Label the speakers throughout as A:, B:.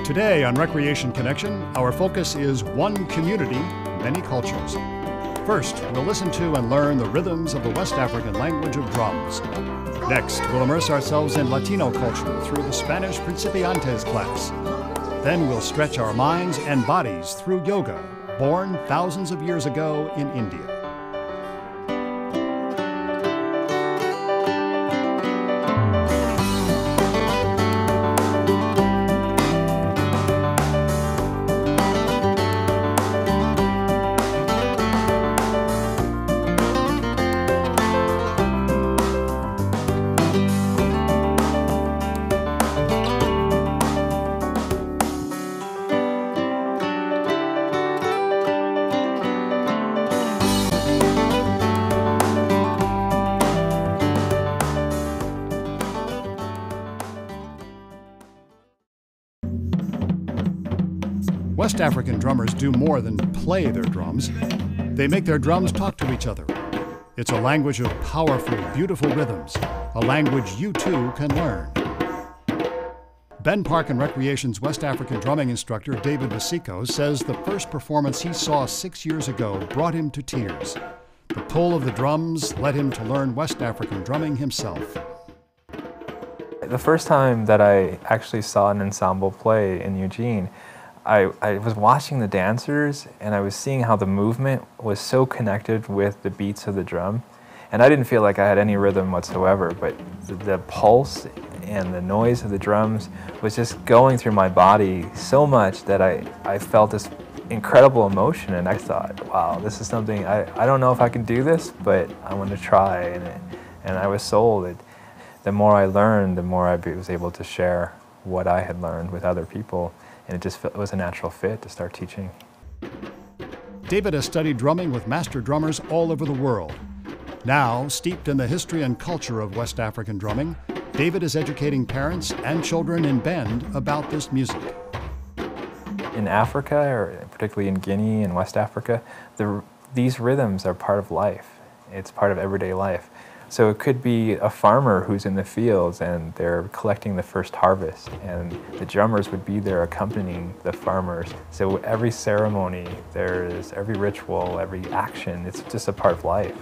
A: Today on Recreation Connection, our focus is one community, many cultures. First, we'll listen to and learn the rhythms of the West African language of drums. Next, we'll immerse ourselves in Latino culture through the Spanish Principiantes class. Then we'll stretch our minds and bodies through yoga, born thousands of years ago in India. West African drummers do more than play their drums. They make their drums talk to each other. It's a language of powerful, beautiful rhythms, a language you too can learn. Ben Park and Recreation's West African drumming instructor, David Basico, says the first performance he saw 6 years ago brought him to tears. The pull of the drums led him to learn West African drumming himself.
B: The first time that I actually saw an ensemble play in Eugene, I was watching the dancers and I was seeing how the movement was so connected with the beats of the drum. And I didn't feel like I had any rhythm whatsoever, but the pulse and the noise of the drums was just going through my body so much that I felt this incredible emotion, and I thought, wow, this is something, I don't know if I can do this, but I want to try. And I was sold. The more I learned, the more I was able to share what I had learned with other people. And it was a natural fit to start teaching.
A: David has studied drumming with master drummers all over the world. Now, steeped in the history and culture of West African drumming, David is educating parents and children in Bend about this music.
B: In Africa, or particularly in Guinea and West Africa, these rhythms are part of life. It's part of everyday life. So it could be a farmer who's in the fields and they're collecting the first harvest, and the drummers would be there accompanying the farmers. So every ceremony, every ritual, every action, it's just a part of life.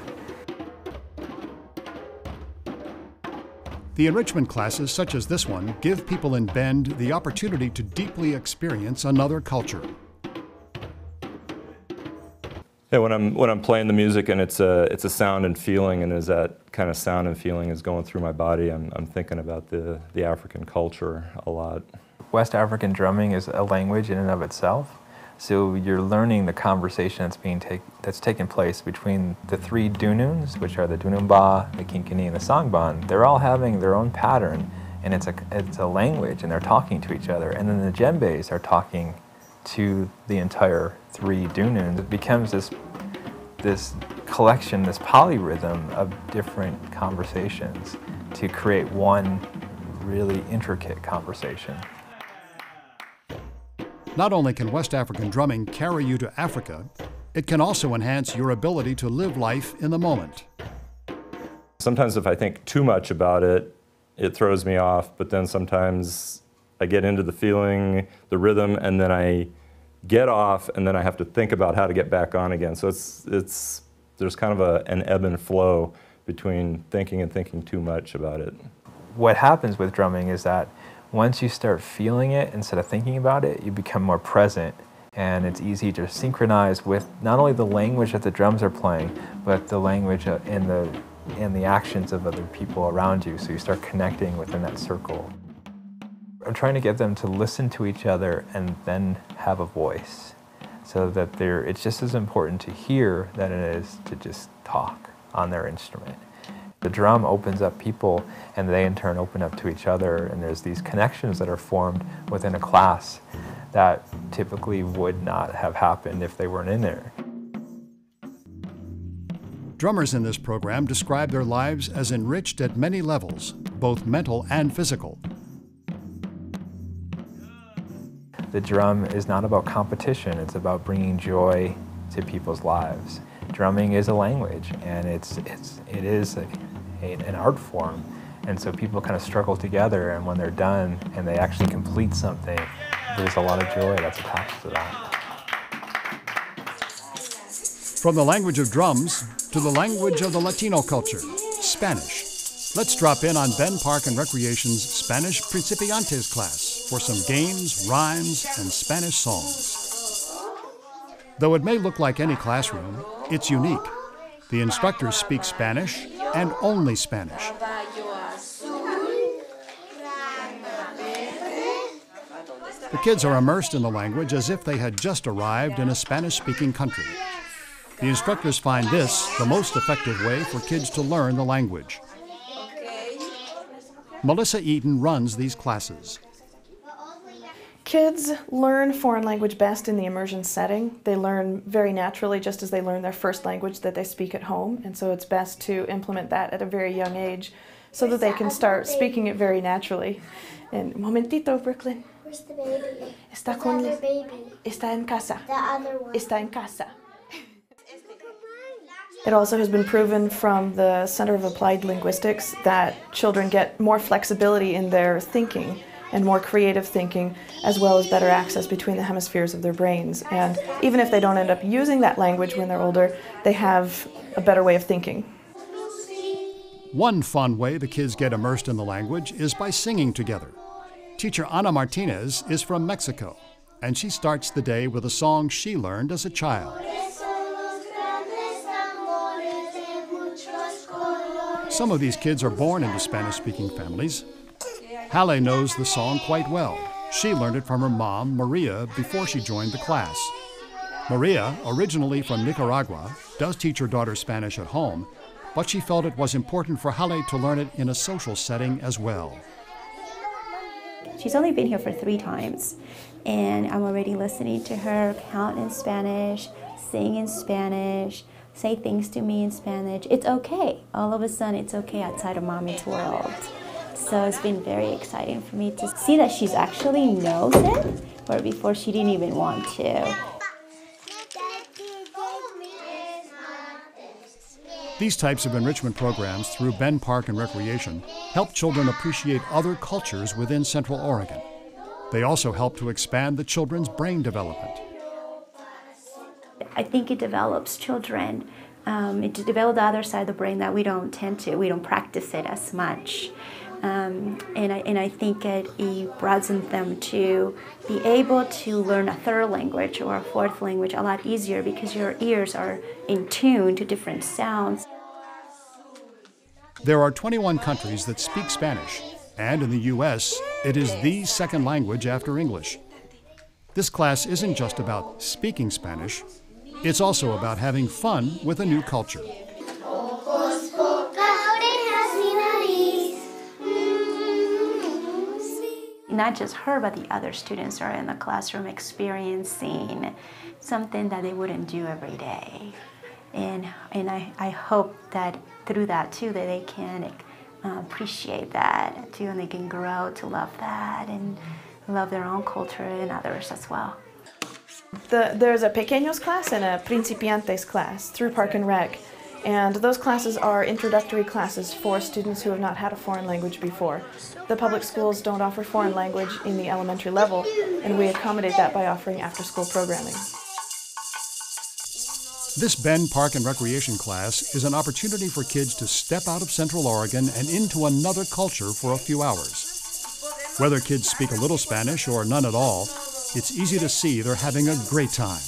A: The enrichment classes such as this one give people in Bend the opportunity to deeply experience another culture.
C: Yeah, when I'm playing the music and it's a sound and feeling, and as that kind of sound and feeling is going through my body, I'm thinking about the African culture a lot.
B: West African drumming is a language in and of itself. So you're learning the conversation that's taking place between the three dununs, which are the dunumba, the kinkini, and the sangban. They're all having their own pattern, and it's a language, and they're talking to each other. And then the djembes are talking to the entire three dununs. It becomes this collection, this polyrhythm of different conversations to create one really intricate conversation.
A: Not only can West African drumming carry you to Africa, it can also enhance your ability to live life in the moment.
C: Sometimes if I think too much about it, it throws me off, but then sometimes I get into the feeling, the rhythm, and then I get off, and then I have to think about how to get back on again. So there's kind of an ebb and flow between thinking and thinking too much about it.
B: What happens with drumming is that once you start feeling it instead of thinking about it, you become more present, and it's easy to synchronize with not only the language that the drums are playing, but the language and the actions of other people around you. So you start connecting within that circle. I'm trying to get them to listen to each other and then have a voice, so that it's just as important to hear than it is to just talk on their instrument. The drum opens up people, and they in turn open up to each other, and there's these connections that are formed within a class that typically would not have happened if they weren't in there.
A: Drummers in this program describe their lives as enriched at many levels, both mental and physical.
B: The drum is not about competition, it's about bringing joy to people's lives. Drumming is a language, and it is an art form, and so people kind of struggle together, and when they're done and they actually complete something, there's a lot of joy that's attached to that.
A: From the language of drums to the language of the Latino culture, Spanish. Let's drop in on Ben Park and Recreation's Spanish Principiantes class for some games, rhymes, and Spanish songs. Though it may look like any classroom, it's unique. The instructors speak Spanish and only Spanish. The kids are immersed in the language as if they had just arrived in a Spanish-speaking country. The instructors find this the most effective way for kids to learn the language. Melissa Eaton runs these classes.
D: Kids learn foreign language best in the immersion setting. They learn very naturally just as they learn their first language that they speak at home, and so it's best to implement that at a very young age so that they can start speaking it very naturally. And momentito, Brooklyn.
E: Where's the baby?
D: Está
E: con the baby?
D: Está en casa.
E: The other one.
D: Está en casa. It also has been proven from the Center of Applied Linguistics that children get more flexibility in their thinking and more creative thinking, as well as better access between the hemispheres of their brains. And even if they don't end up using that language when they're older, they have a better way of thinking.
A: One fun way the kids get immersed in the language is by singing together. Teacher Ana Martinez is from Mexico, and she starts the day with a song she learned as a child. Some of these kids are born into Spanish-speaking families. Halle knows the song quite well. She learned it from her mom, Maria, before she joined the class. Maria, originally from Nicaragua, does teach her daughter Spanish at home, but she felt it was important for Halle to learn it in a social setting as well.
F: She's only been here for 3 times, and I'm already listening to her count in Spanish, sing in Spanish, say things to me in Spanish. It's okay. All of a sudden, it's okay outside of mommy's world. So it's been very exciting for me to see that she's actually knows it, where before she didn't even want to.
A: These types of enrichment programs through Ben Park and Recreation help children appreciate other cultures within Central Oregon. They also help to expand the children's brain development.
F: I think it develops children. It develops the other side of the brain that we don't practice it as much. And I think it broadens them to be able to learn a 3rd language or a 4th language a lot easier because your ears are in tune to different sounds.
A: There are 21 countries that speak Spanish, and in the U.S., it is the 2nd language after English. This class isn't just about speaking Spanish, it's also about having fun with a new culture.
F: Not just her, but the other students are in the classroom experiencing something that they wouldn't do every day. And I hope that through that too, that they can appreciate that too, and they can grow to love that and love their own culture and others as well.
D: There's a Pequeños class and a Principiantes class through Park and Rec. And those classes are introductory classes for students who have not had a foreign language before. The public schools don't offer foreign language in the elementary level, and we accommodate that by offering after-school programming.
A: This Ben Park and Recreation class is an opportunity for kids to step out of Central Oregon and into another culture for a few hours. Whether kids speak a little Spanish or none at all, it's easy to see they're having a great time.